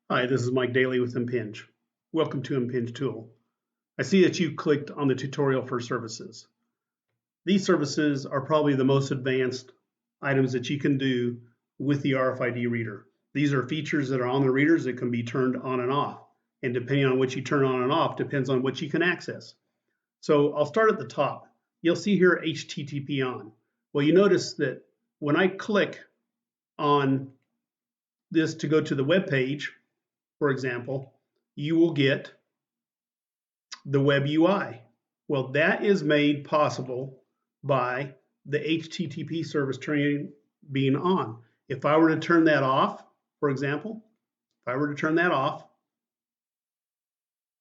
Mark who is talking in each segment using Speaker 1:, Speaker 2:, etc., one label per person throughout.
Speaker 1: Hi, this is Mike Daly with Impinj. Welcome to Impinj Tool. I see that you clicked on the tutorial for services. These services are probably the most advanced items that you can do with the RFID reader. These are features that are on the readers that can be turned on and off. And depending on what you turn on and off, depends on what you can access. So I'll start at the top. You'll see here HTTP on. Well, you notice that when I click on this to go to the web page, for example, you will get the web UI. Well, that is made possible by the HTTP service being on. If I were to turn that off, for example, if I were to turn that off,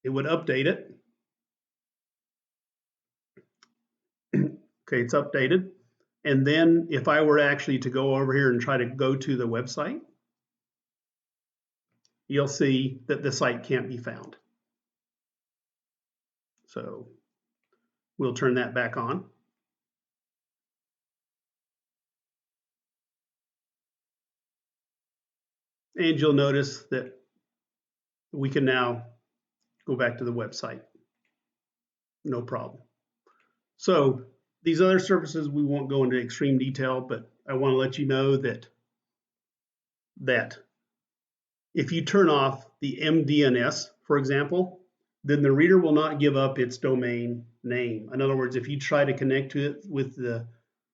Speaker 1: it would update it. Okay, it's updated. And then if I were actually to go over here and try to go to the website, you'll see that the site can't be found. So we'll turn that back on. And you'll notice that we can now go back to the website. No problem. So these other services, we won't go into extreme detail, but I want to let you know that if you turn off the MDNS, for example, then the reader will not give up its domain name. In other words, if you try to connect to it with the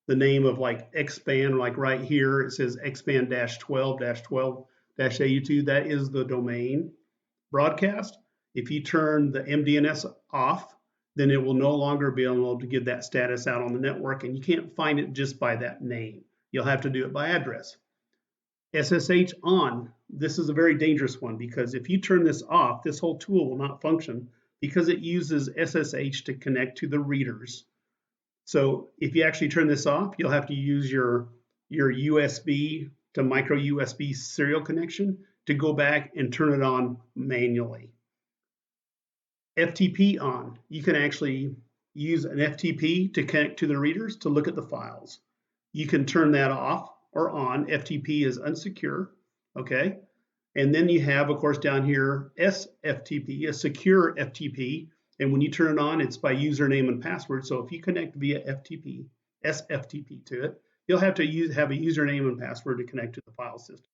Speaker 1: name of like XBAN, like right here, it says XBAN-12-12-82, that is the domain broadcast. If you turn the MDNS off, then it will no longer be able to give that status out on the network, and you can't find it just by that name. You'll have to do it by address. SSH on, this is a very dangerous one because if you turn this off, this whole tool will not function because it uses SSH to connect to the readers. So if you actually turn this off, you'll have to use your USB to micro USB serial connection to go back and turn it on manually. FTP on, you can actually use an FTP to connect to the readers to look at the files. You can turn that off or on. FTP is unsecure, okay? And then you have, of course, down here, SFTP, a secure FTP. And when you turn it on, it's by username and password. So if you connect via FTP, SFTP to it, you'll have to have a username and password to connect to the file system.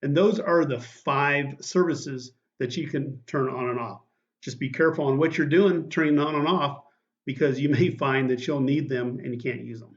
Speaker 1: And those are the 5 services that you can turn on and off. Just be careful on what you're doing, turning on and off, because you may find that you'll need them and you can't use them.